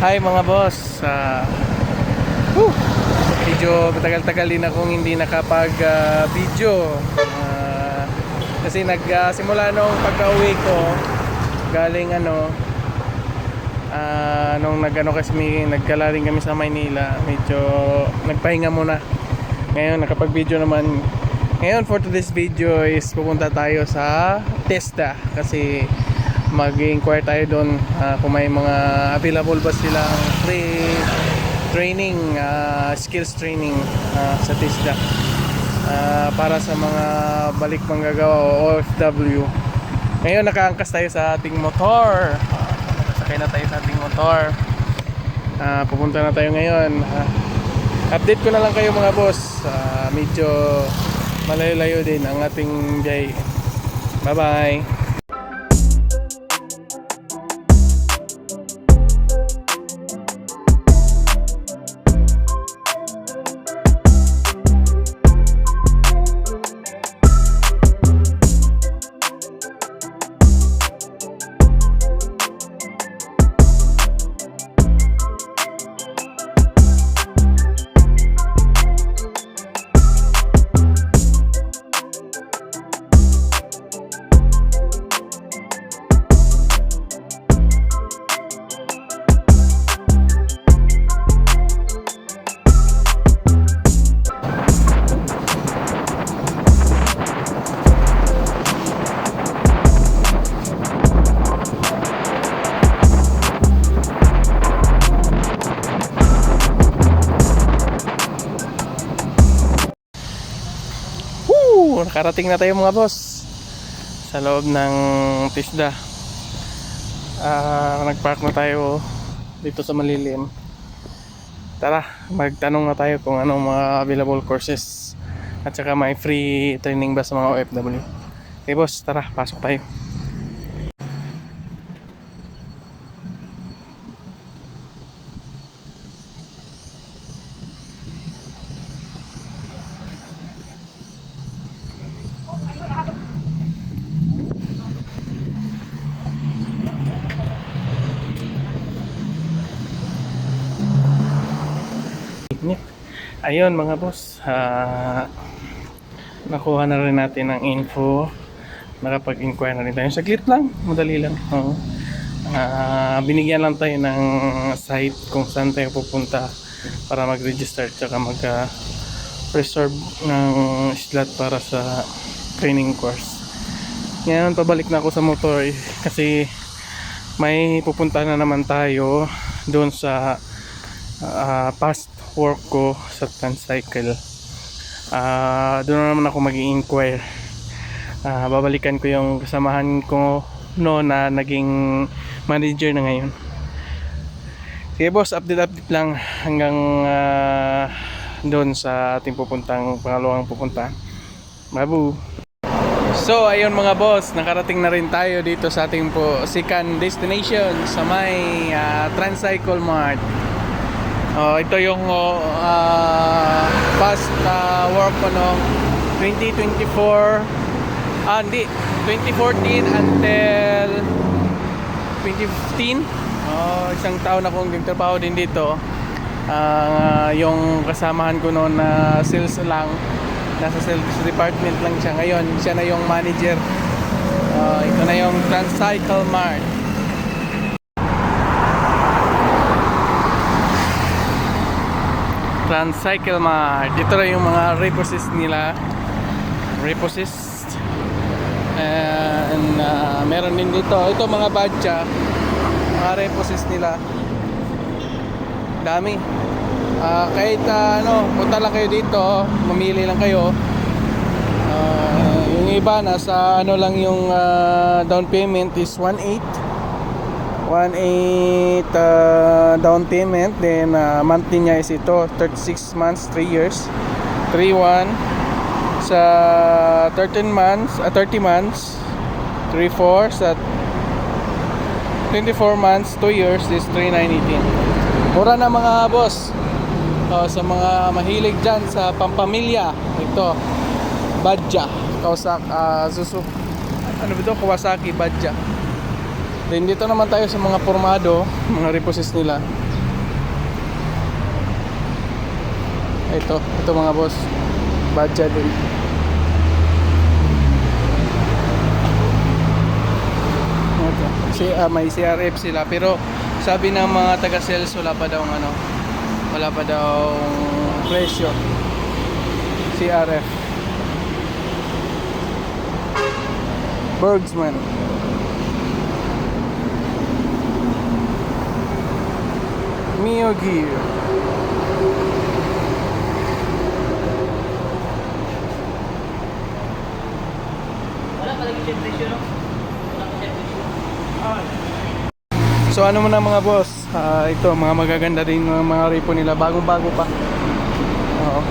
Hi mga boss. Whew, medyo matagal-tagal din akong hindi nakapag-video. Kasi nagsimula nung pagka-uwi ko galing nung nagkalaring kami sa Maynila, medyo nagpahinga muna. Ngayon nakapag-video naman. Ngayon for today's video is pupunta tayo sa TESDA kasi mag-inquire tayo doon kung may mga available ba silang free training, skills training sa TESDA para sa mga balik manggagawa o OFW. Ngayon nakaangkas tayo sa ating motor, nakasakay na tayo sa ating motor, pupunta na tayo ngayon. Update ko na lang kayo mga boss, medyo malayo-layo din ang ating biyahe. Bye bye. Nakarating na tayo mga boss sa loob ng TESDA. Nagpark na tayo dito sa malilim. Tara, magtanong na tayo kung anong mga available courses at saka may free training ba sa mga OFW. Okay boss, tara, pasok tayo. Ayun mga boss, nakuha na rin natin ang info, nakapag-inquire na rin tayo. Saglit lang, madali lang. Binigyan lang tayo ng site kung saan tayo pupunta para mag-register tsaka mag-reserve ng slot para sa training course. Ngayon pabalik na ako sa motor kasi may pupunta na naman tayo doon sa past work ko sa Transcycle. Doon na naman ako mag-i-inquire. Babalikan ko yung kasamahan ko na naging manager na ngayon. Sige boss, update lang hanggang doon sa ating pupuntang pangalawang pupunta. Babu. So ayun mga boss, nakarating na rin tayo dito sa ating second destination sa may Transcycle Mart. Ito yung past work ko noong 2024 2014 until 2015. Isang taon akong nagtrabaho din dito. Yung kasamahan ko noon na sales lang, nasa sales department lang siya. Ngayon siya na yung manager. Ito na yung Transcycle Mart. Transcycle Mart. Dito na yung mga repossessed nila. Repossessed. And meron din dito. Ito mga badge. Mga repossessed nila. Dami. Kahit punta lang kayo dito, mamili lang kayo. Yung iba nasa lang yung down payment is 1.8 down payment, then monthly niya is ito 36 months 3 years 3.1 sa 30 months 3.4 sa 24 months 2 years is 3.918. Mura na mga boss. Sa mga mahilig dyan sa pampamilya, ito Badja Kawasaki Badja. Then dito naman tayo sa mga formado, mga repossessed nila. Ito mga boss, budget din. May CRF sila, pero sabi ng mga taga-sales wala pa daw presyo. CRF Bergsman. Mio Gear. Wala pa lagi siya presyo, no? Wala pa siya presyo. So ano mo na mga boss, ito mga magaganda din mga repo nila, bagong-bago pa. Oo.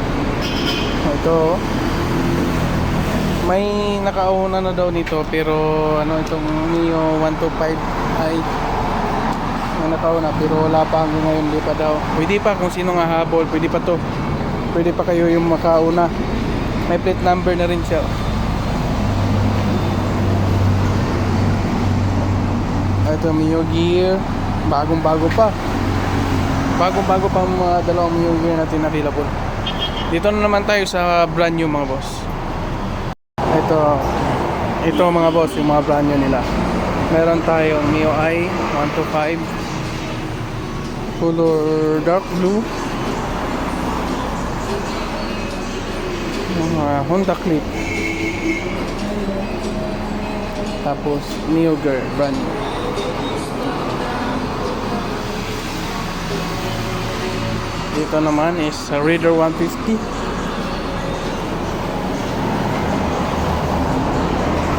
Ito may nakauna na daw nito, pero itong Mio 125 ay may nakauna, pero wala pa hanggang ngayon, di pa daw. Pwede pa kung sino nga habol, pwede pa to. Pwede pa kayo yung makauna. May plate number na rin siya. Ito Mio Gear, bagong-bago pa. Bagong-bago pa ang mga dalawang Mio Gear natin available. Dito na naman tayo sa brand new mga boss. Ito mga boss, yung mga brand new nila. Meron tayong Mio I 125 color dark blue. Honda Clip. Tapos Mio Gear brand new. Dito naman is Raider 150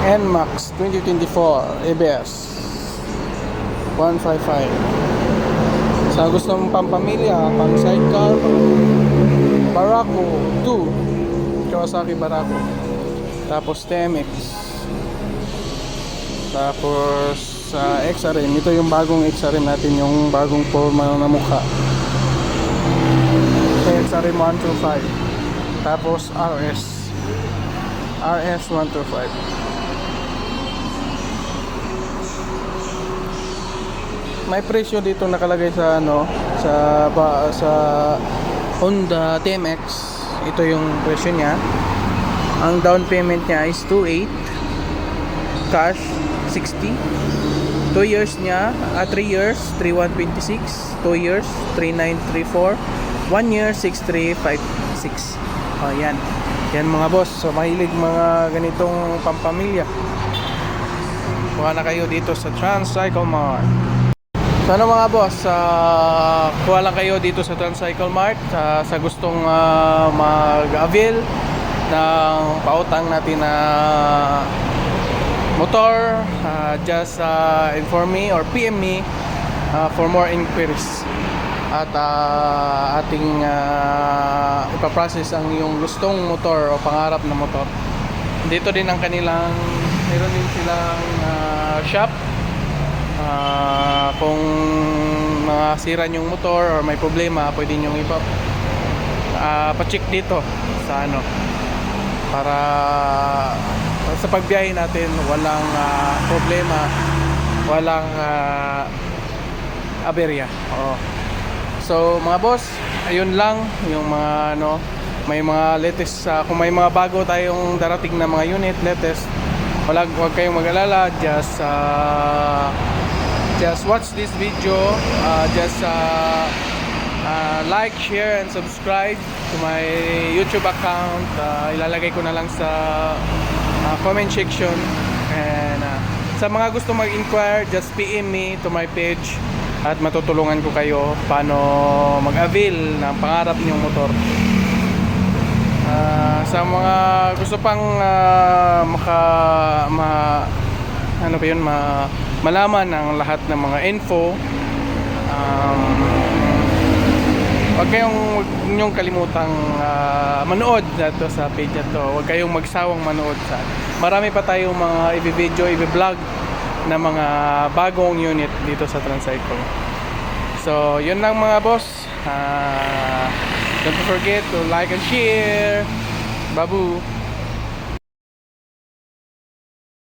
NMAX 2024 ABS 155. Sa gusto mong pampamilya, pang sidecar, Barako 2 Kawasaki Barako. Tapos TMX. Tapos sa XRM, ito yung bagong XRM natin, yung bagong forma na mukha. XRM 125. Tapos RS 125. May presyo dito nakalagay sa sa Honda TMX. Ito yung presyo niya. Ang down payment niya is 28, cash 60. 2 years niya, 3 years 3126, 2 years 3934, 1 year 6356. Yan. Yan mga boss. So mahilig mga ganitong pampamilya, kuha na kayo dito sa Transcycle Mart. So mga boss, kuha lang kayo dito sa Transcycle Mart sa gustong mag-avail ng pautang natin na motor. Just inform me or PM me for more inquiries. At ating ipaprocess ang iyong gustong motor o pangarap na motor. Dito din ang kanilang, meron din silang shop. Kung sira yung motor or may problema, pwede nyo pa-check dito sa para sa pagbiyahe natin walang problema, walang aberya. So mga boss, ayun lang yung mga may mga latest, kung may mga bago tayong darating na mga unit latest, wag kayong mag-alala. Just watch this video, like, share and subscribe to my YouTube account. Ilalagay ko na lang sa comment section. And sa mga gusto mag-inquire, just PM me to my page at matutulungan ko kayo paano mag-avail ng pangarap niyong motor. Sa mga gusto pang malaman ang lahat ng mga info, huwag niyong kalimutang manood dito sa page na to. Huwag kayong magsawang manood marami pa tayong mga i-video, i-vlog na mga bagong unit dito sa Transcycle. So yun lang mga boss. Don't forget to like and share. Babu.